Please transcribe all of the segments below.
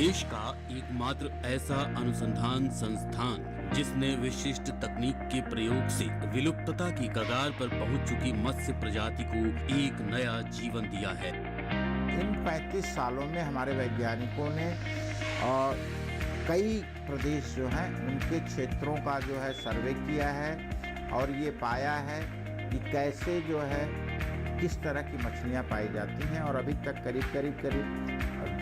देश का एकमात्र ऐसा अनुसंधान संस्थान जिसने विशिष्ट तकनीक के प्रयोग से विलुप्तता की कगार पर पहुंच चुकी मत्स्य प्रजाति को एक नया जीवन दिया है। इन 35 सालों में हमारे वैज्ञानिकों ने कई प्रदेश जो हैं उनके क्षेत्रों का जो है सर्वे किया है और ये पाया है कि कैसे जो है किस तरह की मछलियाँ पाई जाती हैं और अभी तक करीब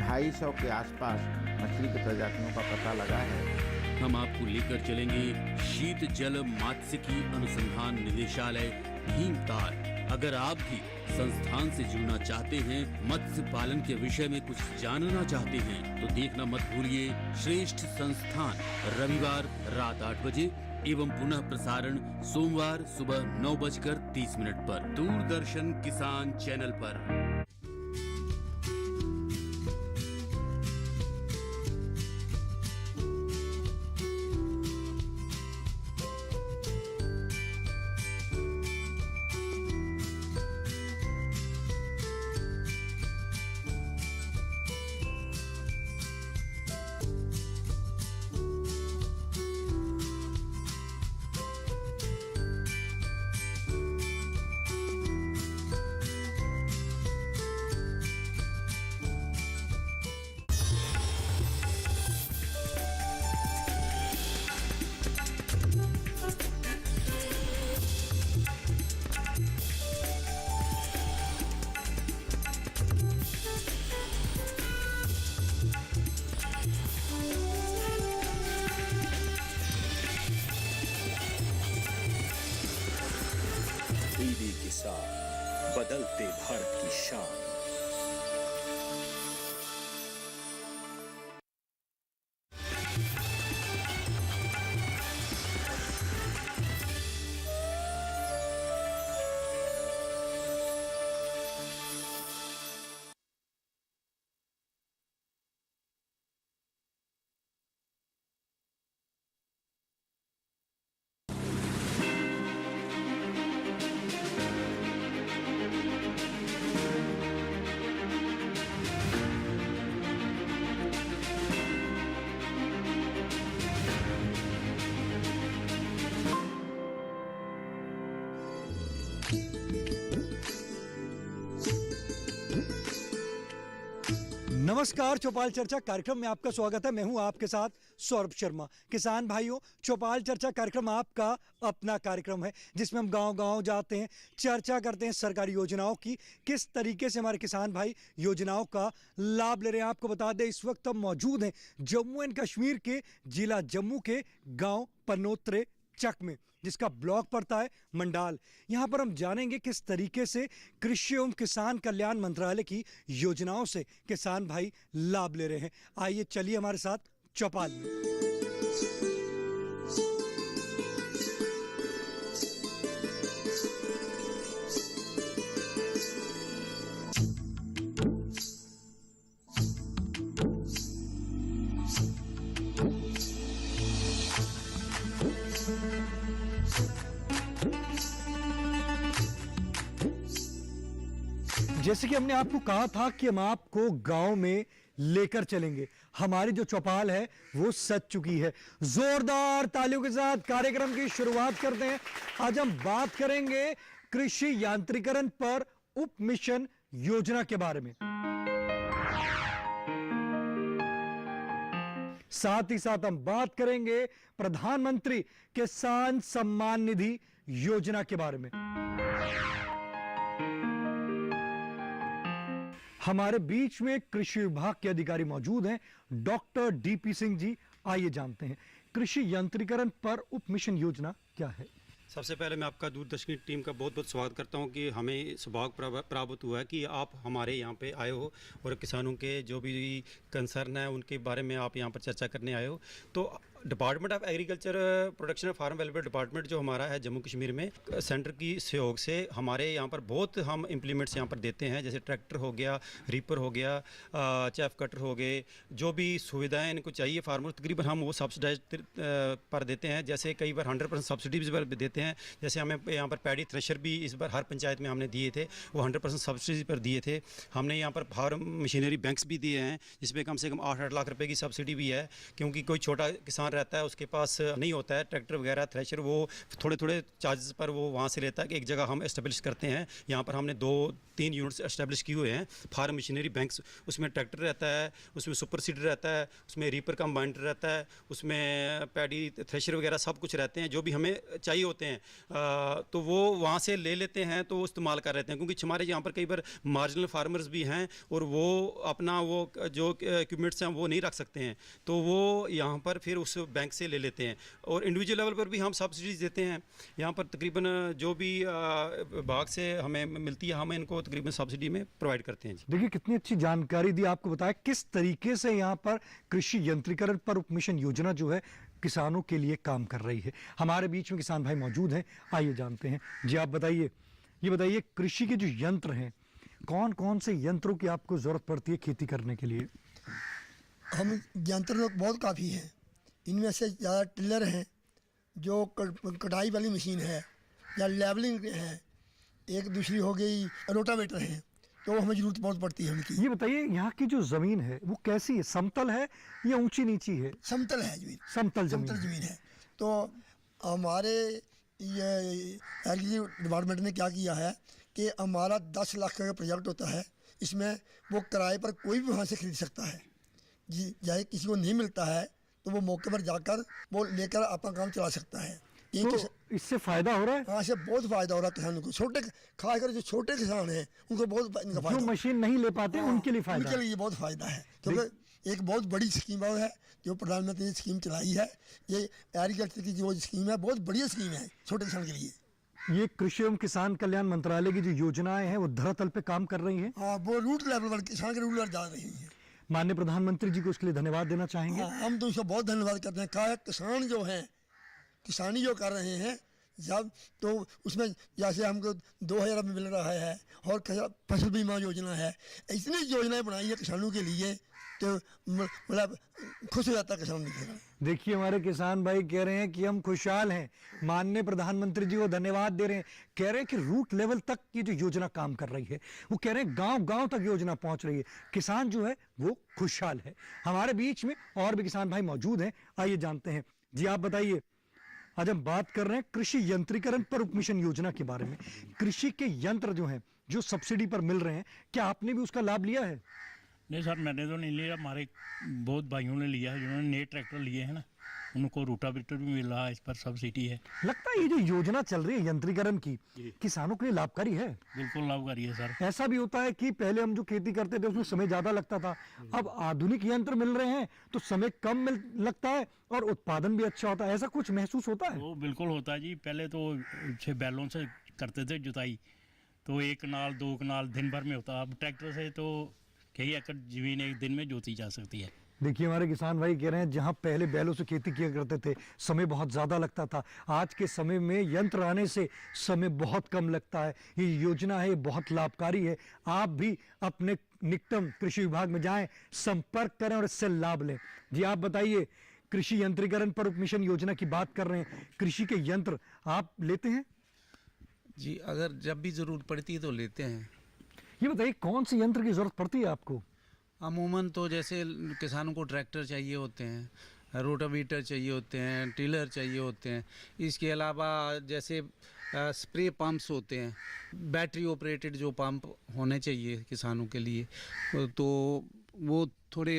250 के आसपास मछली की प्रजातियों का पता लगा है। हम आपको लेकर चलेंगे शीत जल मात्स्यिकी अनुसंधान निदेशालय भीमताल। अगर आप भी संस्थान से जुड़ना चाहते हैं, मत्स्य पालन के विषय में कुछ जानना चाहते हैं, तो देखना मत भूलिए श्रेष्ठ संस्थान रविवार रात 8 बजे एवं पुनः प्रसारण सोमवार सुबह 9:30 पर दूरदर्शन किसान चैनल पर। टीवी किसान, बदलते भारत की शान। नमस्कार, चौपाल चर्चा कार्यक्रम में आपका स्वागत है। मैं हूं आपके साथ सौरभ शर्मा। किसान भाइयों, चौपाल चर्चा कार्यक्रम आपका अपना कार्यक्रम है जिसमें हम गांव-गांव जाते हैं, चर्चा करते हैं सरकारी योजनाओं की, किस तरीके से हमारे किसान भाई योजनाओं का लाभ ले रहे हैं। आपको बता दें, इस वक्त हम मौजूद हैं जम्मू एंड कश्मीर के जिला जम्मू के गाँव पनोत्रे चक में, जिसका ब्लॉक पड़ता है मंडाल। यहाँ पर हम जानेंगे किस तरीके से कृषि एवं किसान कल्याण मंत्रालय की योजनाओं से किसान भाई लाभ ले रहे हैं। आइए चलिए हमारे साथ चौपाल में। जैसे कि हमने आपको कहा था कि हम आपको गांव में लेकर चलेंगे, हमारी जो चौपाल है वो सज चुकी है। जोरदार तालियों के साथ कार्यक्रम की शुरुआत करते हैं। आज हम बात करेंगे कृषि यांत्रिकरण पर उप मिशन योजना के बारे में। साथ ही साथ हम बात करेंगे प्रधानमंत्री किसान सम्मान निधि योजना के बारे में। हमारे बीच में कृषि विभाग के अधिकारी मौजूद हैं, डॉक्टर डीपी सिंह जी। आइए जानते हैं कृषि यंत्रीकरण पर उप मिशन योजना क्या है। सबसे पहले मैं आपका दूरदर्शन की टीम का बहुत बहुत स्वागत करता हूं कि हमें सौभाग्य प्राप्त हुआ है कि आप हमारे यहां पे आए हो और किसानों के जो भी कंसर्न है उनके बारे में आप यहां पर चर्चा करने आए हो। तो department of agriculture production and farm welfare department जो हमारा है जम्मू कश्मीर में, सेंटर की सहयोग से हमारे यहाँ पर बहुत हम इम्प्लीमेंट्स यहाँ पर देते हैं, जैसे ट्रैक्टर हो गया, रीपर हो गया, चैफ कटर हो गए, जो भी सुविधाएं इनको चाहिए फार्मर तकरीबन हम वो सब्सिडाइज पर देते हैं। जैसे कई बार 100% सब्सिडीज पर भी देते हैं। जैसे हमें यहाँ पर पैडी थ्रेशर भी इस बार हर पंचायत में हमने दिए थे, वो 100% सब्सिडी पर दिए थे। हमने यहाँ पर फार्म मशीनरी बैंक्स भी दिए हैं जिसमें कम से कम 8-8 लाख रुपए की सब्सिडी भी है, क्योंकि कोई छोटा किसान रहता है उसके पास नहीं होता है ट्रैक्टर वगैरह थ्रेशर, वो थोड़े थोड़े चार्जेस पर वो वहाँ से लेता है कि एक जगह हम एस्टेब्लिश करते हैं। यहाँ पर हमने 2-3 यूनिट्स एस्टेब्लिश किए हुए हैं फार्म मशीनरी बैंक्स। उसमें ट्रैक्टर रहता है, उसमें सुपर सीडर रहता है, उसमें रीपर कंबाइनर रहता है, उसमें पैडी थ्रेशर वगैरह सब कुछ रहते हैं जो भी हमें चाहिए होते हैं। तो वो वहाँ से ले लेते हैं तो इस्तेमाल कर लेते हैं, क्योंकि हमारे यहाँ पर कई बार मार्जिनल फार्मर्स भी हैं और वो अपना वो जो इक्विपमेंट्स हैं वो नहीं रख सकते हैं, तो वो यहाँ पर फिर उस बैंक से ले लेते हैं। और इंडिविजुअल लेवल पर भी हम सब्सिडीज देते हैं। यहाँ पर तकरीबन जो भी विभाग से हमें मिलती है हम इनको तकरीबन सब्सिडी में प्रोवाइड करते हैं। देखिए कितनी अच्छी जानकारी दी, आपको बताया किस तरीके से यहाँ पर कृषि यंत्रीकरण पर उपमिशन योजना जो है किसानों के लिए काम कर रही है। हमारे बीच में किसान भाई मौजूद हैं, आइए जानते हैं। जी आप बताइए, ये बताइए कृषि के जो यंत्र हैं, कौन कौन से यंत्रों की आपको जरूरत पड़ती है खेती करने के लिए? हम यंत्र लोग बहुत काफ़ी हैं। इनमें से ज़्यादा टिलर हैं, जो कटाई वाली मशीन है, या लेवलिंग है, एक दूसरी हो गई रोटावेटर है, तो हमें ज़रूरत बहुत पड़ती है उनकी। ये बताइए यहाँ की जो जमीन है वो कैसी है, समतल है या ऊंची नीची है? समतल है ज़मीन, समतल समतल ज़मीन है। तो हमारे ये एग्रीकल्चर डिपार्टमेंट ने क्या किया है कि हमारा 10 लाख का प्रोजेक्ट होता है, इसमें वो किराए पर कोई भी वहाँ से खरीद सकता है। जी चाहे किसी को नहीं मिलता है तो वो मौके पर जाकर वो लेकर अपना काम चला सकता है। तो इससे फायदा हो रहा है? हाँ, से बहुत फायदा हो रहा है किसानों को। छोटे खासकर जो छोटे किसान हैं उनको बहुत इनका जो फायदा, मशीन नहीं ले पाते उनके लिए फायदा उनके लिए बहुत फायदा है, क्योंकि एक बहुत बड़ी स्कीम है जो प्रधानमंत्री ने स्कीम चलाई है। ये एग्रीकल्चर की जो स्कीम है बहुत बढ़िया स्कीम है छोटे किसान के लिए। ये कृषि एवं किसान कल्याण मंत्रालय की जो योजनाएं हैं वो धरातल पे काम कर रही हैं। हाँ, वो रूट लेवल पर किसान के रूट लेवल जा रही है। माननीय प्रधानमंत्री जी को इसके लिए धन्यवाद देना चाहेंगे। हाँ, हम तो इसका बहुत धन्यवाद करते हैं। कहा किसान जो हैं, किसानी जो कर रहे हैं जब, तो उसमें जैसे हमको 2000 में मिल रहा है, और फसल बीमा योजना है, इतनी योजनाएं बनाई है किसानों के लिए, तो मतलब खुश हो जाता है किसान। देखिए हमारे किसान भाई कह रहे हैं कि हम खुशहाल हैं, माननीय प्रधानमंत्री जी को धन्यवाद दे रहे हैं। कह रहे हैं कि रूट लेवल तक की जो योजना काम कर रही है, वो कह रहे हैं गांव गांव तक योजना पहुंच रही है, किसान जो है वो खुशहाल है। हमारे बीच में और भी किसान भाई मौजूद हैं, आइए जानते हैं। जी आप बताइए, आज हम बात कर रहे हैं कृषि यंत्रीकरण पर उपमिशन योजना के बारे में। कृषि के यंत्र जो हैं जो सब्सिडी पर मिल रहे हैं, क्या आपने भी उसका लाभ लिया है? नहीं सर, मैंने तो नहीं लिया। हमारे बहुत भाइयों ने लिया है जिन्होंने नए ट्रैक्टर लिए हैं ना, उनको रोटावेटर भी मिल रहा है, इस पर सब्सिडी है। लगता है ये जो योजना चल रही है यंत्रीकरण की, किसानों के लिए लाभकारी है? बिल्कुल लाभकारी है सर। ऐसा भी होता है कि पहले हम जो खेती करते थे उसमें समय ज्यादा लगता था, अब आधुनिक यंत्र मिल रहे हैं तो समय कम लगता है और उत्पादन भी अच्छा होता है, ऐसा कुछ महसूस होता है? वो बिल्कुल होता है जी। पहले तो बैलों से करते थे जुताई, तो 1 कनाल 2 कनाल दिन भर में होता। अब ट्रैक्टर से तो कई एकड़ जमीन एक दिन में जोती जा सकती है। देखिए हमारे किसान भाई कह रहे हैं जहां पहले बैलों से खेती किया करते थे समय बहुत ज़्यादा लगता था, आज के समय में यंत्र आने से समय बहुत कम लगता है। ये योजना है, बहुत लाभकारी है। आप भी अपने निकटम कृषि विभाग में जाएं, संपर्क करें और इससे लाभ लें। जी आप बताइए, कृषि यंत्रीकरण पर उपमिशन योजना की बात कर रहे हैं, कृषि के यंत्र आप लेते हैं? जी अगर जब भी ज़रूरत पड़ती है तो लेते हैं। ये बताइए कौन सी यंत्र की ज़रूरत पड़ती है आपको? अमूमन तो जैसे किसानों को ट्रैक्टर चाहिए होते हैं, रोटावेटर चाहिए होते हैं, टिलर चाहिए होते हैं। इसके अलावा जैसे स्प्रे पंप्स होते हैं, बैटरी ऑपरेटेड जो पंप होने चाहिए किसानों के लिए, तो वो थोड़े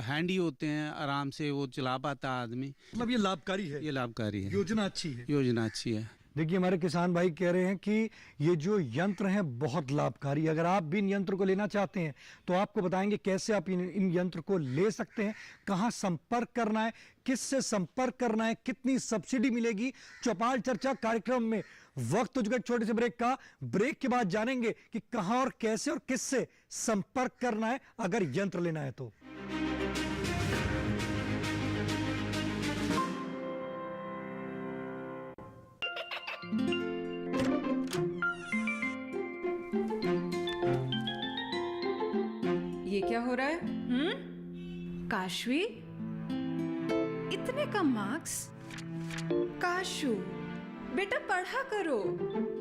हैंडी होते हैं, आराम से वो चला पाता आदमी। मतलब ये लाभकारी है? ये लाभकारी है, योजना अच्छी है। योजना अच्छी है। देखिए हमारे किसान भाई कह रहे हैं कि ये जो यंत्र हैं बहुत लाभकारी। अगर आप भी इन यंत्र को लेना चाहते हैं तो आपको बताएंगे कैसे आप इन यंत्र को ले सकते हैं, कहां संपर्क करना है, किससे संपर्क करना है, कितनी सब्सिडी मिलेगी। चौपाल चर्चा कार्यक्रम में वक्त हो चुका छोटे से ब्रेक का। ब्रेक के बाद जानेंगे कि कहां और कैसे और किससे संपर्क करना है अगर यंत्र लेना है तो। ये क्या हो रहा है? काशवी, इतने कम मार्क्स? काशू बेटा पढ़ा करो,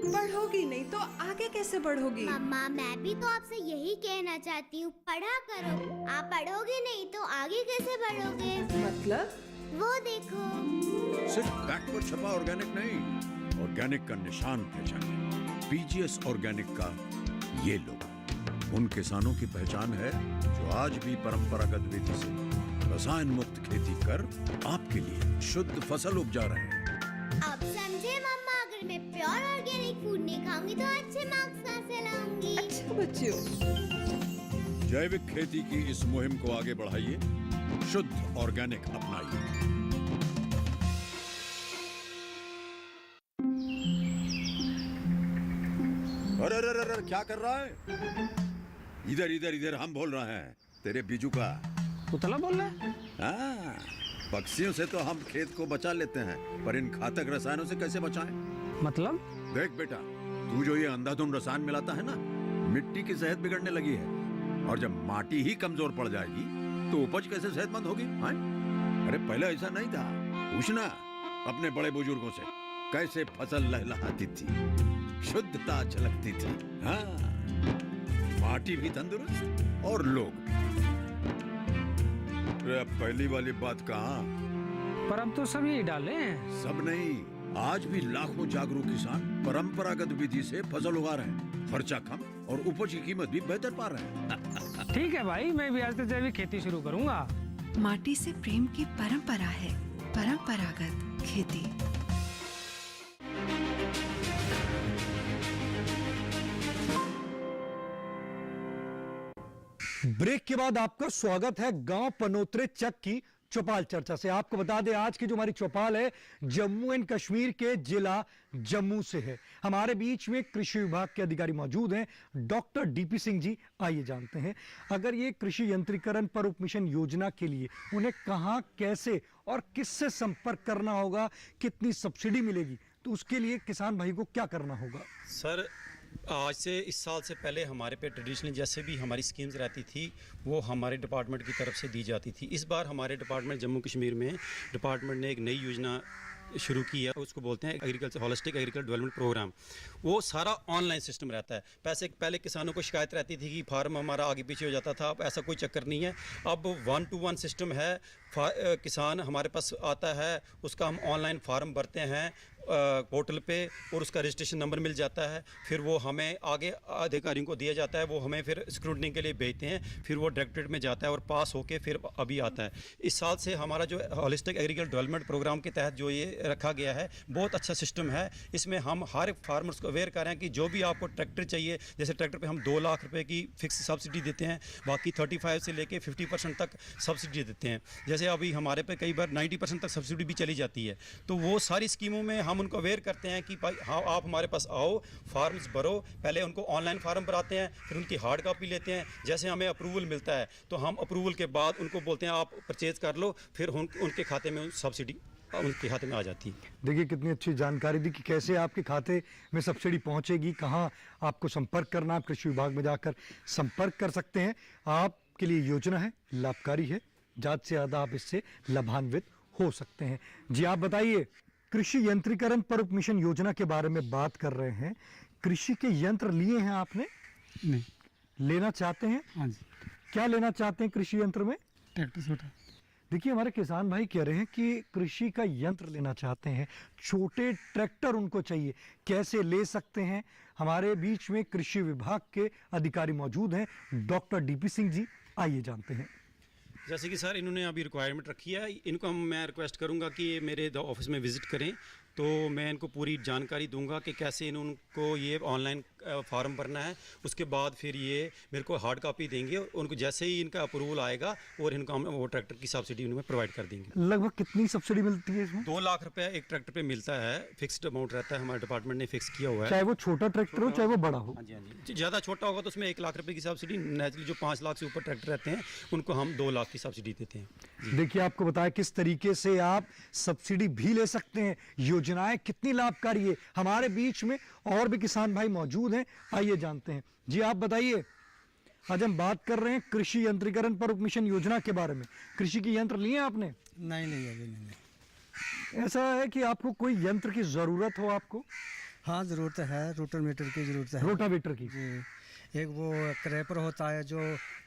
पढ़ोगी नहीं तो आगे कैसे बढ़ोगी? मम्मा मैं भी तो आपसे यही कहना चाहती हूँ, पढ़ा करो। आप पढ़ोगे नहीं तो आगे कैसे बढ़ोगे? मतलब? वो देखो, सिर्फ बैक पर छपा ऑर्गेनिक नहीं, ऑर्गेनिक का निशान पहचाने। पीजीएस ऑर्गेनिक का ये लोग उन किसानों की पहचान है जो आज भी परंपरागत विधि से रसायन मुक्त खेती कर आपके लिए शुद्ध फसल उपजा रहे हैं। अब समझे मम्मा, अगर मैं प्योर ऑर्गेनिक फूड नहीं खाऊंगी तो अच्छे मार्क्स कहाँ से लाऊंगी? अच्छा बच्चों, जैविक खेती की इस मुहिम को आगे बढ़ाइए, शुद्ध ऑर्गेनिक अपनाइए। अरे अरे अरे क्या कर रहा है? इधर इधर इधर, हम बोल रहे हैं तेरे बीजू का। पुतला बोल रहा है? हाँ, पक्षियों से तो हम खेत को बचा लेते हैं, पर इन घातक रसायनों से कैसे बचाएं? मतलब? देख बेटा, तू जो ये अंधाधुंध रसायन मिलाता है ना, मिट्टी की सेहत बिगड़ने लगी है। और जब माटी ही कमजोर पड़ जाएगी तो उपज कैसे सेहतमंद होगी? हाँ? अरे पहले ऐसा नहीं था। पूछना अपने बड़े बुजुर्गों से, कैसे फसल लहलहाती थी, शुद्धता झलकती थी। हाँ, माटी भी तंदुरुस्त और लोग भी। अरे पहली वाली बात कहाँ? पर अब तो सब यही डाले हैं। सब नहीं, आज भी लाखों जागरूक किसान परंपरागत विधि से फसल उगा रहे हैं। खर्चा कम और उपज की कीमत भी बेहतर पा रहे हैं। ठीक है भाई, मैं भी आज से जैविक खेती शुरू करूंगा। माटी से प्रेम की परंपरा है, परंपरागत खेती। ब्रेक के बाद आपका स्वागत है गांव पनोतरे चक की चौपाल चर्चा से। आपको बता दें आज की जो हमारी चौपाल है जम्मू एंड कश्मीर के जिला जम्मू से है। हमारे बीच में कृषि विभाग के अधिकारी मौजूद हैं, डॉक्टर डीपी सिंह जी। आइए जानते हैं, अगर ये कृषि यंत्रीकरण पर उप मिशन योजना के लिए उन्हें कहां, कैसे और किससे संपर्क करना होगा, कितनी सब्सिडी मिलेगी, तो उसके लिए किसान भाई को क्या करना होगा? सर, आज से इस साल से पहले हमारे पे ट्रेडिशनली जैसे भी हमारी स्कीम्स रहती थी वो हमारे डिपार्टमेंट की तरफ से दी जाती थी। इस बार हमारे डिपार्टमेंट जम्मू कश्मीर में डिपार्टमेंट ने एक नई योजना शुरू की है, उसको बोलते हैं agriculture holistic agriculture development programme. वो सारा ऑनलाइन सिस्टम रहता है। पहले किसानों को शिकायत रहती थी कि फार्म हमारा आगे पीछे हो जाता था, अब ऐसा कोई चक्कर नहीं है। अब 1-to-1 सिस्टम है। किसान हमारे पास आता है, उसका हम ऑनलाइन फार्म भरते हैं पोर्टल पे और उसका रजिस्ट्रेशन नंबर मिल जाता है। फिर वो हमें आगे अधिकारियों को दिया जाता है, वो हमें फिर स्क्रूटनी के लिए भेजते हैं, फिर वो डायरेक्टरेट में जाता है और पास होके फिर अभी आता है। इस साल से हमारा जो हॉलिस्टिक एग्रीकल्चर डेवलपमेंट प्रोग्राम के तहत जो ये रखा गया है, बहुत अच्छा सिस्टम है। इसमें हम हर एक फार्मर्स को अवेयर कर रहे हैं कि जो भी आपको ट्रैक्टर चाहिए, जैसे ट्रैक्टर पे हम 2 लाख रुपए की फिक्स सब्सिडी देते हैं, बाकी 35 से लेके 50% तक सब्सिडी देते हैं। जैसे अभी हमारे पे कई बार 90% तक सब्सिडी भी चली जाती है। तो वो सारी स्कीमों में हम उनको अवेयर करते हैं कि भाई हाँ, आप हमारे पास आओ, फार्म्स भरो। पहले उनको ऑनलाइन फार्म भराते हैं, फिर उनकी हार्ड कॉपी लेते हैं। जैसे हमें अप्रूवल मिलता है तो हम अप्रूवल के बाद उनको बोलते हैं आप परचेज कर लो, फिर उनके खाते में सब्सिडी उनके खाते में आ जाती है। देखिए कितनी अच्छी जानकारी दी कि कैसे आपके खाते में सब्सिडी पहुंचेगी, कहां आपको संपर्क करना है। आप कृषि विभाग में जाकर संपर्क कर सकते हैं। आपके लिए योजना है, लाभकारी है, ज़्यादा से ज़्यादा आप इससे लाभान्वित हो सकते हैं। जी आप बताइए, कृषि यंत्रीकरण पर उप मिशन योजना के बारे में बात कर रहे हैं। कृषि के यंत्र लिए हैं आपने? नहीं। लेना चाहते हैं? हाँ जी। क्या लेना चाहते हैं कृषि यंत्र में? ट्रैक्टर छोटा। देखिए हमारे किसान भाई कह रहे हैं कि कृषि का यंत्र लेना चाहते हैं, छोटे ट्रैक्टर उनको चाहिए। कैसे ले सकते हैं? हमारे बीच में कृषि विभाग के अधिकारी मौजूद हैं, डॉक्टर डीपी सिंह जी। आइए जानते हैं। जैसे कि सर इन्होंने अभी रिक्वायरमेंट रखी है, इनको मैं रिक्वेस्ट करूंगा कि ये मेरे ऑफिस में विज़िट करें, तो मैं इनको पूरी जानकारी दूंगा कि कैसे इनको ये ऑनलाइन फार्म भरना है। उसके बाद फिर ये मेरे को हार्ड कॉपी देंगे, उनको जैसे ही इनका अप्रूवल आएगा और इनको हम वो ट्रैक्टर की सब्सिडी उन्हें प्रोवाइड कर देंगे। लगभग कितनी सब्सिडी मिलती है इसमें? 2 लाख रुपए एक ट्रैक्टर पे मिलता है, फिक्स्ड अमाउंट रहता है, हमारे डिपार्टमेंट ने फिक्स किया हुआ है। चाहे वो छोटा ट्रैक्टर हो चाहे वो बड़ा हो। हाँ जी। ज़्यादा छोटा होगा तो उसमें 1 लाख रुपए की सब्सिडी, नेचुरली जो 5 लाख से ऊपर ट्रैक्टर रहते हैं उनको हम 2 लाख की सब्सिडी देते हैं। देखिए आपको बताया किस तरीके से आप सब्सिडी भी ले सकते हैं। योजनाएं कितनी लाभकारी है। हमारे बीच में और भी किसान भाई मौजूद हैं, आइए जानते हैं। जी आप बताइए, आज हम बात कर रहे हैं कृषि यंत्रीकरण पर मिशन योजना के बारे में। कृषि के यंत्र लिए आपने? नहीं नहीं अभी नहीं। ऐसा है कि आपको कोई यंत्र की जरूरत हो आपको? हाँ ज़रूरत है, रोटावेटर की ज़रूरत है। रोटावेटर की? जी, एक वो क्रैपर होता है जो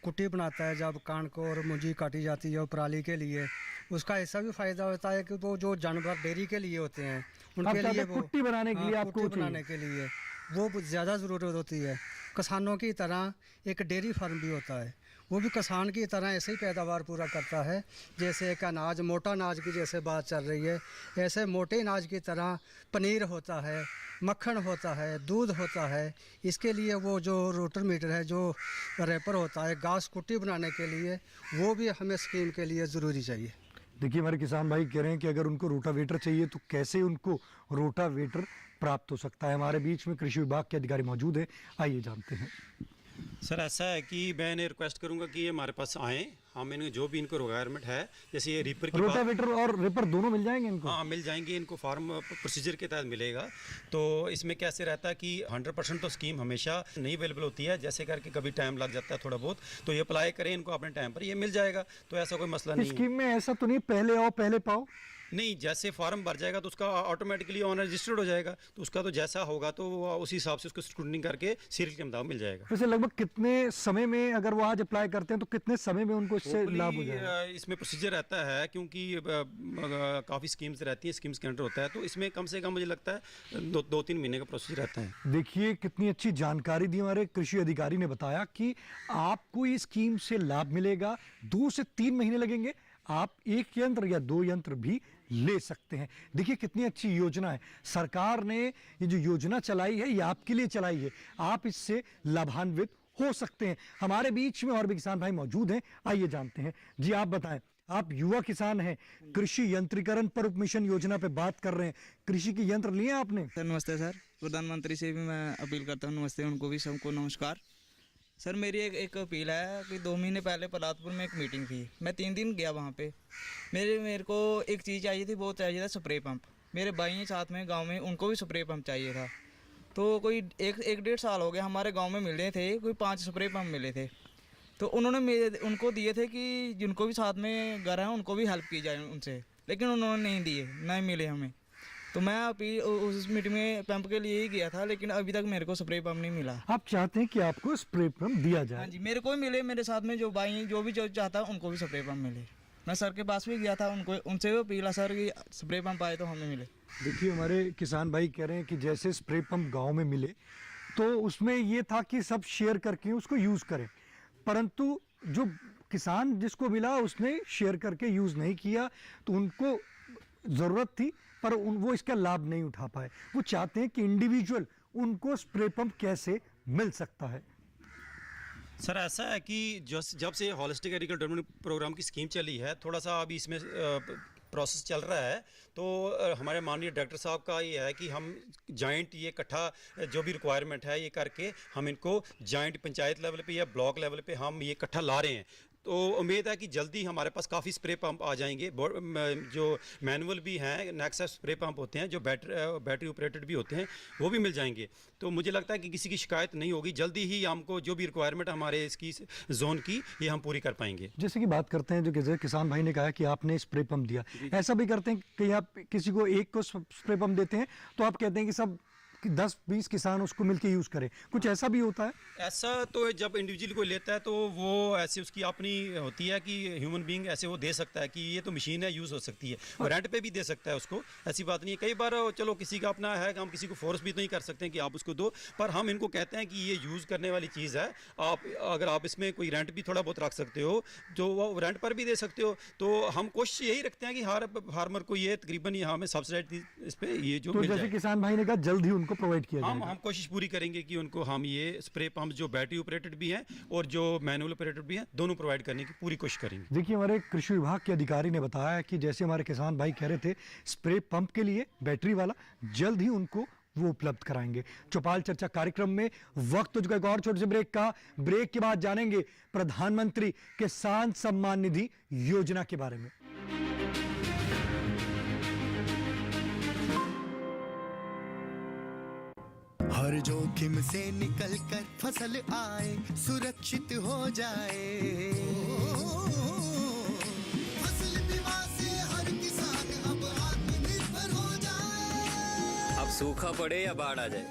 कुट्टी बनाता है, जब कणक और मुंजी काटी जाती है पराली के लिए, उसका ऐसा भी फ़ायदा होता है कि वो जो जानवर डेयरी के लिए होते हैं उनके लिए वो कुट्टी बनाने के लिए आपको कुट्टी बनाने के लिए वो ज़्यादा ज़रूरत होती है। किसानों की तरह एक डेयरी फार्म भी होता है, वो भी किसान की तरह ऐसे ही पैदावार पूरा करता है। जैसे एक अनाज, मोटा अनाज की जैसे बात चल रही है, ऐसे मोटे अनाज की तरह पनीर होता है, मक्खन होता है, दूध होता है। इसके लिए वो जो रोटावेटर है, जो रैपर होता है घास कुट्टी बनाने के लिए, वो भी हमें स्कीम के लिए ज़रूरी चाहिए। देखिए हमारे किसान भाई कह रहे हैं कि अगर उनको रोटावेटर चाहिए तो कैसे उनको रोटावेटर प्राप्त हो सकता है। हमारे बीच में कृषि विभाग के अधिकारी मौजूद है, आइए जानते हैं। सर ऐसा है कि मैं इन्हें रिक्वेस्ट करूंगा कि ये हमारे पास आएँ, हम इन्हें जो भी इनको रिक्वायरमेंट है, जैसे ये रीपर की रोटावेटर और रिपर दोनों मिल जाएंगे इनको? हाँ मिल जाएंगे, इनको फार्म प्रोसीजर के तहत मिलेगा। तो इसमें कैसे रहता है कि 100% तो स्कीम हमेशा नहीं अवेलेबल होती है, जैसे करके कभी टाइम लग जाता है थोड़ा बहुत, तो ये अप्लाई करें इनको अपने टाइम पर, ये मिल जाएगा। तो ऐसा कोई मसला नहीं है। स्कीम में ऐसा तो नहीं पहले आओ पहले पाओ? नहीं, जैसे फॉर्म भर जाएगा तो उसका ऑटोमेटिकली ऑन रजिस्टर्ड हो जाएगा, तो उसका तो जैसा होगा तो उसी हिसाब से उसको स्क्रूटनिंग करके सीरियल के मुताबिक मिल जाएगा। वैसे लगभग कितने समय में, अगर वो आज अप्लाई करते हैं तो कितने समय में उनको इससे लाभ हो जाएगा? इसमें प्रोसीजर रहता है, क्योंकि काफ़ी स्कीम्स रहती हैं, स्कीम्स के अंडर होता है, तो इसमें कम से कम मुझे लगता है 2-3 महीने का प्रोसीजर रहता है। देखिए कितनी अच्छी जानकारी दी हमारे कृषि अधिकारी ने, बताया कि आपको इस स्कीम से लाभ मिलेगा, 2 से 3 महीने लगेंगे, आप 1 यंत्र या 2 यंत्र भी ले सकते हैं। देखिए कितनी अच्छी योजना है। सरकार ने ये जो योजना चलाई है ये आपके लिए चलाई है, आप इससे लाभान्वित हो सकते हैं। हमारे बीच में और भी किसान भाई मौजूद हैं, आइए जानते हैं। जी आप बताएं, आप युवा किसान हैं, कृषि यंत्रीकरण पर मिशन योजना पे बात कर रहे हैं, कृषि के यंत्र लिए आपने? सर नमस्ते सर, प्रधानमंत्री से भी मैं अपील करता हूँ, नमस्ते, उनको भी सबको नमस्कार। सर मेरी एक अपील है कि 2 महीने पहले पलातपुर में एक मीटिंग थी, मैं 3 दिन गया वहाँ पे। मेरे को एक चीज़ चाहिए थी, बहुत चाहिए था स्प्रे पंप। मेरे भाई हैं साथ में गांव में, उनको भी स्प्रे पंप चाहिए था। तो कोई 1-1.5 साल हो गया हमारे गांव में मिले थे, कोई 5 स्प्रे पंप मिले थे। तो उन्होंने उनको दिए थे कि जिनको भी साथ में घर हैं उनको भी हेल्प की जाए उनसे, लेकिन उन्होंने नहीं दिए, नहीं मिले हमें। तो मैं अभी उस मीटिंग में पंप के लिए ही गया था, लेकिन अभी तक मेरे को स्प्रे पंप नहीं मिला। आप चाहते हैं कि आपको स्प्रे पंप दिया जाए? हाँ जी, मेरे को भी मिले, मेरे साथ में जो भाई जो भी जो चाहता है उनको भी स्प्रे पंप मिले। मैं सर के पास भी गया था, उनसे भी अपील है सर कि स्प्रे पंप आए तो हमें मिले। देखिए हमारे किसान भाई कह रहे हैं कि जैसे स्प्रे पंप गाँव में मिले तो उसमें ये था कि सब शेयर करके उसको यूज़ करें, परंतु जो किसान जिसको मिला उसने शेयर करके यूज़ नहीं किया, तो उनको ज़रूरत थी पर वो इसका लाभ नहीं उठा पाए। वो चाहते हैं कि इंडिविजुअल उनको स्प्रे पंप कैसे मिल सकता है। सर ऐसा है कि जब से होलिस्टिक एग्रीकल्चर डेवलपमेंट प्रोग्राम की स्कीम चली है, थोड़ा सा अभी इसमें प्रोसेस चल रहा है, तो हमारे माननीय डायरेक्टर साहब का ये है कि हम जॉइंट ये इकट्ठा जो भी रिक्वायरमेंट है ये करके हम इनको जॉइंट पंचायत लेवल पे या ब्लॉक लेवल पे हम ये इकट्ठा ला रहे हैं। तो उम्मीद है कि जल्दी हमारे पास काफ़ी स्प्रे पंप आ जाएंगे, जो मैनुअल भी हैं, नेक्सा स्प्रे पंप होते हैं, जो बैटरी ऑपरेटेड भी होते हैं, वो भी मिल जाएंगे। तो मुझे लगता है कि किसी की शिकायत नहीं होगी, जल्दी ही हमको जो भी रिक्वायरमेंट हमारे इसकी जोन की ये हम पूरी कर पाएंगे। जैसे कि बात करते हैं, जो किसान भाई ने कहा कि आपने स्प्रे पंप दिया, ऐसा भी करते हैं कि आप किसी को एक को स्प्रे पंप देते हैं तो आप कहते हैं कि सब 10-20 किसान उसको मिलके यूज़ करें, कुछ ऐसा भी होता है? ऐसा तो जब इंडिविजुअल कोई लेता है तो वो ऐसे उसकी अपनी होती है कि ह्यूमन बीइंग ऐसे वो दे सकता है कि ये तो मशीन है, यूज़ हो सकती है, और रेंट पे भी दे सकता है उसको, ऐसी बात नहीं है। कई बार चलो किसी का अपना है, हम किसी को फोर्स भी नहीं कर सकते हैं कि आप उसको दो, पर हम इनको कहते हैं कि ये यूज़ करने वाली चीज़ है, अगर आप इसमें कोई रेंट भी थोड़ा बहुत रख सकते हो जो वो रेंट पर भी दे सकते हो। तो हम कोशिश यही रखते हैं कि हर फार्मर को ये तकरीबन यहाँ हमें सब्सिडी इस पर ये जो मिल जाए। जैसे किसान भाई ने कहा जल्द ही उनको प्रोवाइड किया जाएगा। हम कोशिश पूरी करेंगे कि उनको हम ये स्प्रे पंप जो बैटरी ऑपरेटेड भी हैं और जो मैनुअल ऑपरेटेड भी हैं, दोनों प्रोवाइड करने की पूरी कोशिश करेंगे। देखिए हमारे कृषि विभाग के अधिकारी ने बताया कि जैसे हमारे किसान भाई कह रहे थे स्प्रे पंप के लिए बैटरी वाला, जल्द ही उनको वो उपलब्ध कराएंगे। चौपाल चर्चा कार्यक्रम में वक्त हो चुका है एक और छोटे से ब्रेक का। ब्रेक के बाद जानेंगे प्रधानमंत्री किसान सम्मान निधि योजना के बारे में। हर जोखिम से निकल कर फसल आए, सुरक्षित हो जाए। फसल बीमा से हर किसान अब आत्मनिर्भर हो जाए। अब सूखा पड़े या बाढ़ आ जाए,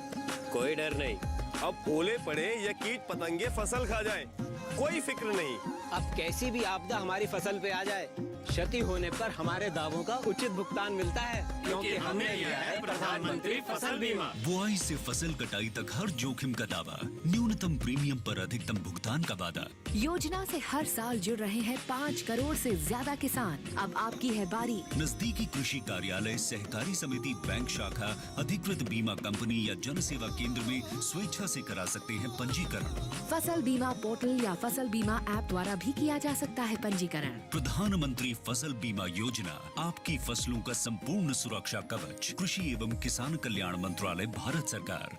कोई डर नहीं। अब ओले पड़े या कीट पतंगे फसल खा जाए, कोई फिक्र नहीं। अब कैसी भी आपदा हमारी फसल पे आ जाए, क्षति होने पर हमारे दावों का उचित भुगतान मिलता है, क्योंकि हमने लिया है प्रधानमंत्री फसल बीमा। बुआई से फसल कटाई तक हर जोखिम का दावा, न्यूनतम प्रीमियम पर अधिकतम भुगतान का वादा। योजना से हर साल जुड़ रहे हैं 5 करोड़ से ज्यादा किसान। अब आपकी है बारी। नजदीकी कृषि कार्यालय, सहकारी समिति, बैंक शाखा, अधिकृत बीमा कंपनी या जन सेवा केंद्र में स्वेच्छा से करा सकते हैं पंजीकरण। फसल बीमा पोर्टल या फसल बीमा ऐप द्वारा भी किया जा सकता है पंजीकरण। प्रधानमंत्री फसल बीमा योजना, आपकी फसलों का संपूर्ण सुरक्षा कवच। कृषि एवं किसान कल्याण मंत्रालय, भारत सरकार।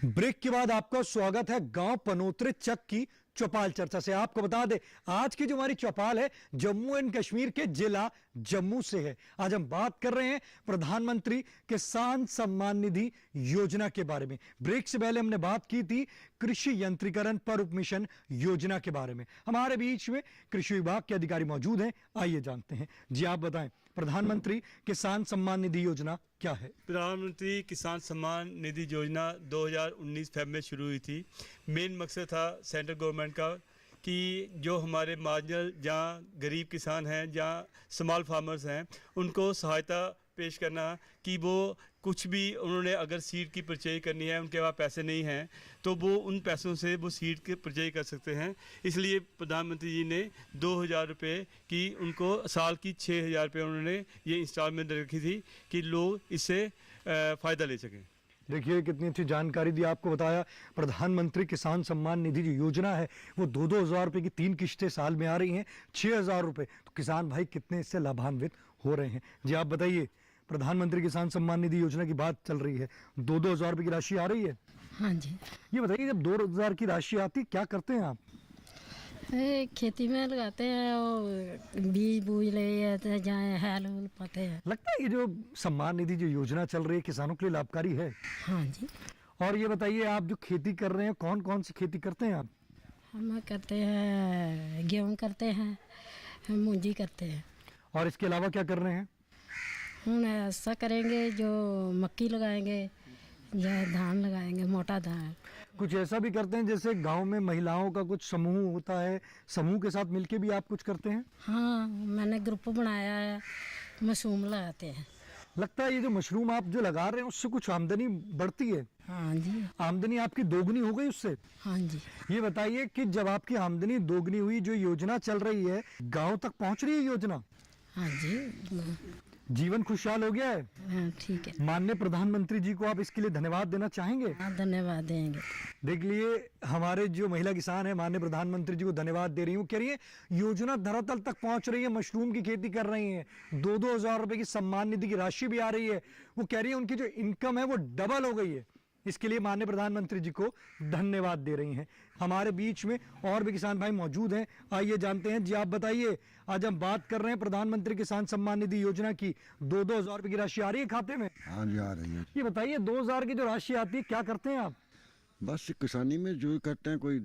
ब्रेक के बाद आपका स्वागत है गांव पनोतरे चक की चौपाल चर्चा से। आपको बता दें आज की जो हमारी चौपाल है जम्मू एंड कश्मीर के जिला जम्मू से है। आज हम बात कर रहे हैं प्रधानमंत्री किसान सम्मान निधि योजना के बारे में। ब्रेक से पहले हमने बात की थी कृषि यंत्रीकरण पर उपमिशन योजना के बारे में। हमारे बीच में कृषि विभाग के अधिकारी मौजूद हैं, आइए जानते हैं। जी आप बताएं, प्रधानमंत्री किसान सम्मान निधि योजना क्या है? प्रधानमंत्री किसान सम्मान निधि योजना 2019 फेब में शुरू हुई थी। मेन मकसद था सेंट्रल गवर्नमेंट का कि जो हमारे मार्जिनल जहाँ गरीब किसान हैं, जहाँ स्मॉल फार्मर्स हैं, उनको सहायता पेश करना कि वो कुछ भी उन्होंने अगर सीड की परचेज करनी है, उनके पास पैसे नहीं हैं, तो वो उन पैसों से वो सीड की परचेज कर सकते हैं। इसलिए प्रधानमंत्री जी ने 2000 रुपये की उनको साल की 6000 रुपये उन्होंने ये इंस्टॉलमेंट रखी थी कि लोग इससे फ़ायदा ले सकें। देखिए कितनी अच्छी जानकारी दी। आपको बताया प्रधानमंत्री किसान सम्मान निधि जो योजना है वो 2-2 हज़ार रुपये की 3 किश्तें साल में आ रही हैं, 6000 रुपये। तो किसान भाई कितने इससे लाभान्वित हो रहे हैं। जी आप बताइए, प्रधानमंत्री किसान सम्मान निधि योजना की बात चल रही है, 2-2 हज़ार रुपये की राशि आ रही है। हाँ जी। ये बताइए जब 2000 की राशि आती क्या करते हैं आप? खेती में लगाते हैं और बीज बूज ले जाते हैं, जहाँ हैल वूल पाते हैं। लगता है ये जो सम्मान निधि जो योजना चल रही है किसानों के लिए लाभकारी है? हाँ जी। और ये बताइए आप जो खेती कर रहे हैं कौन कौन सी खेती करते हैं आप? हम करते हैं गेहूँ करते हैं, मूंजी करते हैं। और इसके अलावा क्या कर रहे हैं? हम ऐसा करेंगे जो मक्की लगाएंगे या धान लगाएंगे, मोटा धान। कुछ ऐसा भी करते हैं जैसे गांव में महिलाओं का कुछ समूह होता है, समूह के साथ मिलके भी आप कुछ करते हैं? हाँ, मैंने ग्रुप बनाया है, मशरूम लगाते हैं। लगता है ये जो मशरूम आप जो लगा रहे हैं उससे कुछ आमदनी बढ़ती है? हाँ जी। आमदनी आपकी दोगुनी हो गई उससे? हाँ जी। ये बताइए कि जब आपकी आमदनी दोगुनी हुई, जो योजना चल रही है गाँव तक पहुँच रही है योजना? हाँ जी। जीवन खुशहाल हो गया है? हाँ, ठीक है। माननीय प्रधानमंत्री जी को आप इसके लिए धन्यवाद देना चाहेंगे? हाँ, धन्यवाद देंगे। देख लिए हमारे जो महिला किसान है माननीय प्रधानमंत्री जी को धन्यवाद दे रही हूँ। कह रही है योजना धरातल तक पहुंच रही है, मशरूम की खेती कर रही हैं, 2-2 हज़ार रुपए की सम्मान निधि की राशि भी आ रही है। वो कह रही है उनकी जो इनकम है वो डबल हो गई है। इसके लिए माननीय प्रधानमंत्री जी को धन्यवाद दे रही हैं। हमारे बीच में और भी किसान भाई मौजूद हैं, आइए जानते हैं। जी आप बताइए, आज हम बात कर रहे हैं प्रधानमंत्री किसान सम्मान निधि योजना की। 2-2 हज़ार रुपये की राशि आ रही है खाते में? हाँ जी, आ रही है। ये बताइए 2000 की जो राशि आती है क्या करते हैं आप? बस किसानी में जो करते हैं, कोई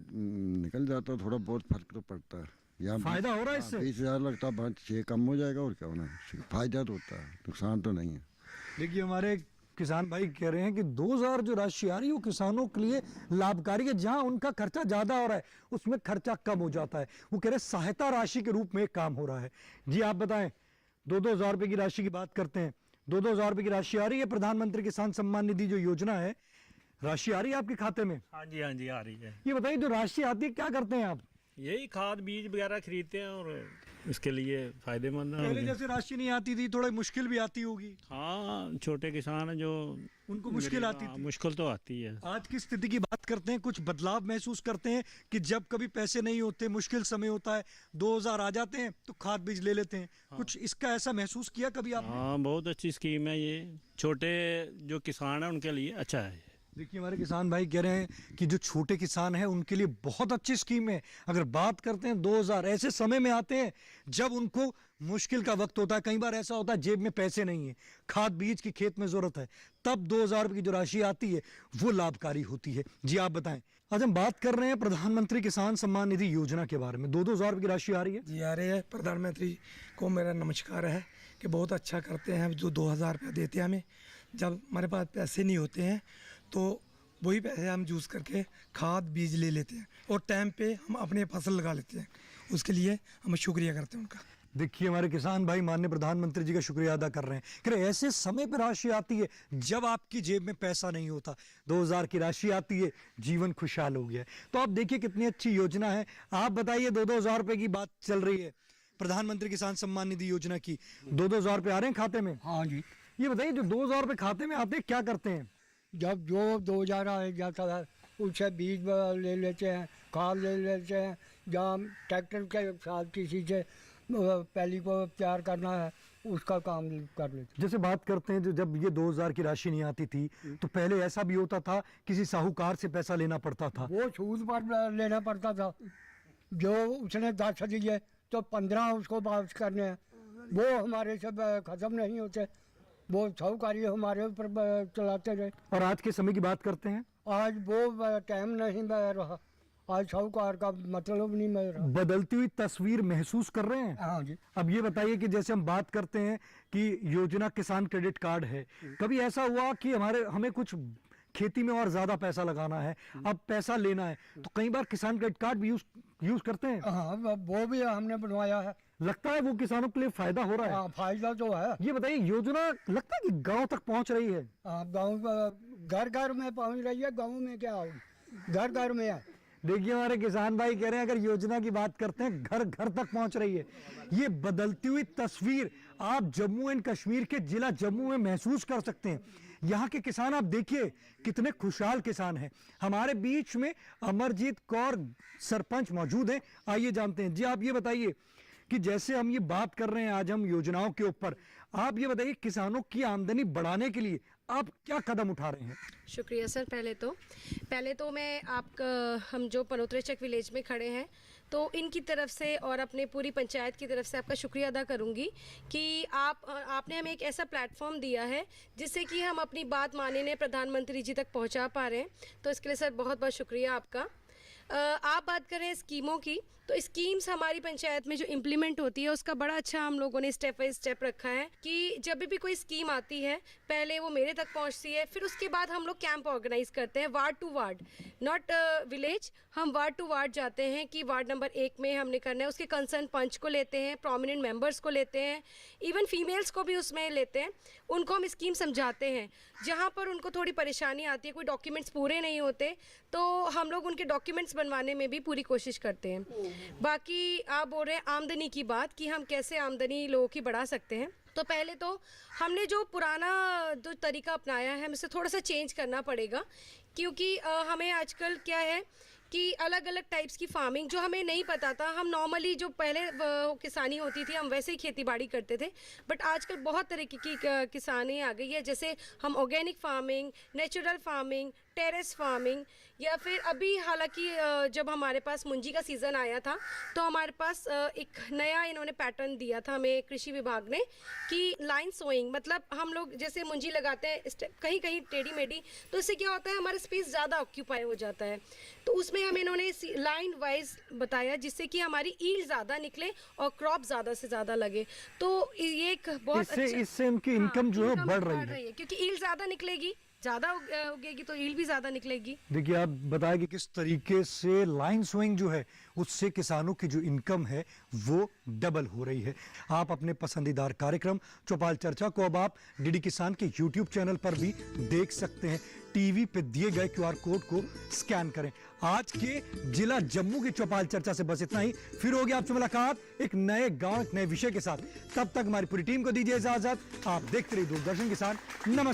निकल जाता है, थोड़ा बहुत फर्क तो पड़ता है। या फायदा हो रहा है इससे? 20,000 लगता है, 6 कम हो जाएगा और क्या होना है। फायदा तो होता है, नुकसान तो नहीं है। देखिए हमारे किसान भाई कह रहे हैं कि 2000 जो राशि आ रही है वो किसानों के लिए लाभकारी है। जहां उनका खर्चा ज़्यादा हो रहा है उसमें खर्चा कम हो जाता है। वो कह रहे हैं सहायता राशि के रूप में काम हो रहा है। जी आप बताएं, 2-2 हज़ार रुपये की राशि की बात करते हैं, 2-2 हज़ार रुपये की राशि आ रही है प्रधानमंत्री किसान सम्मान निधि जो योजना है, राशि आ रही है आपके खाते में? हाँ जी, हाँ जी, आ रही है। ये बताइए जो राशि आती है क्या करते हैं आप? यही खाद बीज वगैरह खरीदते हैं और इसके लिए फायदेमंद है। पहले जैसे राशि नहीं आती थी, थोड़ी मुश्किल भी आती होगी। हाँ, छोटे किसान हैं जो उनको मुश्किल आती थी। मुश्किल तो आती है। आज की स्थिति की बात करते हैं, कुछ बदलाव महसूस करते हैं कि जब कभी पैसे नहीं होते, मुश्किल समय होता है, 2000 आ जाते हैं तो खाद बीज ले लेते हैं। हाँ। कुछ इसका ऐसा महसूस किया कभी आपने? हाँ, बहुत अच्छी स्कीम है ये, छोटे जो किसान है उनके लिए अच्छा है। देखिए हमारे किसान भाई कह रहे हैं कि जो छोटे किसान हैं उनके लिए बहुत अच्छी स्कीम है। अगर बात करते हैं 2000, ऐसे समय में आते हैं जब उनको मुश्किल का वक्त होता है, कई बार ऐसा होता है जेब में पैसे नहीं है, खाद बीज की खेत में जरूरत है, तब 2000 रुपये की जो राशि आती है वो लाभकारी होती है। जी आप बताएं। आज हम बात कर रहे हैं प्रधानमंत्री किसान सम्मान निधि योजना के बारे में। 2-2 रुपये की राशि आ रही है। जी आ रही है। प्रधानमंत्री को मेरा नमस्कार है कि बहुत अच्छा करते हैं। जो 2000 रुपया देते हैं हमें, जब हमारे पास पैसे नहीं होते हैं तो वही पैसे हम यूज़ करके खाद बीज ले लेते हैं और टाइम पे हम अपने फसल लगा लेते हैं। उसके लिए हम शुक्रिया करते हैं उनका। देखिए हमारे किसान भाई माननीय प्रधानमंत्री जी का शुक्रिया अदा कर रहे हैं कि ऐसे समय पर राशि आती है जब आपकी जेब में पैसा नहीं होता। 2000 की राशि आती है, जीवन खुशहाल हो गया है। तो आप देखिए कितनी अच्छी योजना है। आप बताइए 2-2 रुपये की बात चल रही है प्रधानमंत्री किसान सम्मान निधि योजना की। 2-2 रुपये आ रहे हैं खाते में। हाँ जी। ये बताइए जो 2000 रुपये खाते में आते हैं क्या करते हैं? जब जो 2000 आ जाता है उससे बीज ले लेते हैं, खाद ले लेते हैं, जहाँ ट्रैक्टर के साथ किसी से पहली को तैयार करना है उसका काम कर लेते हैं। जैसे बात करते हैं जो जब ये 2000 की राशि नहीं आती थी तो पहले ऐसा भी होता था किसी साहूकार से पैसा लेना पड़ता था। वो सूद पर लेना पड़ता था। जो उसने 10 दिए तो 15 उसको वापस करने हैं। वो हमारे से ख़त्म नहीं होते, वो साहूकारी हमारे ऊपर चलाते रहे। और आज के समय की बात करते हैं, आज वो टाइम नहीं रहा। आज साहूकार का मतलब नहीं मिल रहा। बदलती हुई तस्वीर महसूस कर रहे हैं। हाँ जी। अब ये बताइए कि जैसे हम बात करते हैं कि योजना किसान क्रेडिट कार्ड है, कभी ऐसा हुआ कि हमें कुछ खेती में और ज्यादा पैसा लगाना है, अब पैसा लेना है, तो कई बार किसान क्रेडिट कार्ड भी यूज करते हैं? हाँ, वो भी हमने बनवाया है। लगता है वो किसानों के लिए फायदा हो रहा है? हाँ, फायदा तो है। ये बताइए योजना लगता है कि गांव तक पहुंच रही है? गांव घर घर में पहुंच रही है। गांव में क्या होगी, घर घर में है। देखिए हमारे किसान भाई कह रहे हैं अगर योजना की बात करते हैं घर घर तक पहुंच रही है। ये बदलती हुई तस्वीर आप जम्मू एंड कश्मीर के जिला जम्मू में महसूस कर सकते हैं। यहाँ के किसान आप देखिए कितने खुशहाल किसान हैं। हमारे बीच में अमरजीत कौर सरपंच मौजूद हैं, आइए जानते हैं। जी आप ये बताइए कि जैसे हम ये बात कर रहे हैं आज हम योजनाओं के ऊपर, आप ये बताइए किसानों की आमदनी बढ़ाने के लिए आप क्या कदम उठा रहे हैं? शुक्रिया सर। पहले तो मैं हम जो पनोत्रे चक विलेज में खड़े हैं तो इनकी तरफ से और अपने पूरी पंचायत की तरफ से आपका शुक्रिया अदा करूंगी कि आपने हमें एक ऐसा प्लेटफॉर्म दिया है जिससे कि हम अपनी बात माननीय प्रधानमंत्री जी तक पहुंचा पा रहे हैं। तो इसके लिए सर बहुत बहुत शुक्रिया आपका। आप बात करें स्कीमों की, तो स्कीम्स हमारी पंचायत में जो इम्प्लीमेंट होती है उसका बड़ा अच्छा हम लोगों ने स्टेप बाय स्टेप रखा है कि जब भी कोई स्कीम आती है पहले वो मेरे तक पहुंचती है, फिर उसके बाद हम लोग कैंप ऑर्गेनाइज करते हैं ward to ward, not village. हम वार्ड टू वार्ड जाते हैं कि वार्ड नंबर 1 में हमने करना है, उसके कंसर्न पंच को लेते हैं, प्रोमिनेंट मेंबर्स को लेते हैं, इवन फीमेल्स को भी उसमें लेते हैं। उनको हम स्कीम समझाते हैं। जहाँ पर उनको थोड़ी परेशानी आती है, कोई डॉक्यूमेंट्स पूरे नहीं होते, तो हम लोग उनके डॉक्यूमेंट्स बनवाने में भी पूरी कोशिश करते हैं। बाकी आप बोल रहे हैं आमदनी की बात कि हम कैसे आमदनी लोगों की बढ़ा सकते हैं। तो पहले तो हमने जो पुराना जो तरीका अपनाया है हमें उसे थोड़ा सा चेंज करना पड़ेगा, क्योंकि हमें आजकल क्या है कि अलग अलग टाइप्स की फार्मिंग जो हमें नहीं पता था, हम नॉर्मली जो पहले किसानी होती थी हम वैसे ही खेती बाड़ी करते थे, बट आजकल बहुत तरीके की किसानी आ गई है। जैसे हम organic farming, natural farming, terrace farming, या फिर अभी हालांकि जब हमारे पास मुंजी का सीज़न आया था तो हमारे पास एक नया इन्होंने पैटर्न दिया था हमें कृषि विभाग ने कि लाइन सोइंग, मतलब हम लोग जैसे मुंजी लगाते हैं कहीं कहीं टेढ़ी मेढ़ी, तो इससे क्या होता है हमारा स्पेस ज़्यादा ऑक्यूपाई हो जाता है। तो उसमें हमें इन्होंने लाइन वाइज बताया जिससे कि हमारी ईल्ड ज़्यादा निकले और क्रॉप ज़्यादा से ज़्यादा लगे। तो ये एक बहुत इससे उनकी इनकम जो है बढ़ रही है, क्योंकि ईल्ड ज़्यादा निकलेगी, ज़्यादा उगेगी तो ईल्ड भी ज़्यादा निकलेगी। देखिए आप बताएं कि किस तरीके से लाइन सोइंग जो है उससे किसानों की जो इनकम है वो डबल हो रही है। आप अपने पसंदीदार कार्यक्रम चौपाल चर्चा को अब आप डीडी किसान के YouTube चैनल पर भी देख सकते हैं। टीवी पे दिए गए QR कोड को स्कैन करें। आज के जिला जम्मू की चौपाल चर्चा से बस इतना ही। फिर होगी आपसे मुलाकात एक नए गांव एक नए विषय के साथ। तब तक हमारी पूरी टीम को दीजिए इजाजत। आप देखते रहिए दूरदर्शन किसान। नमस्कार।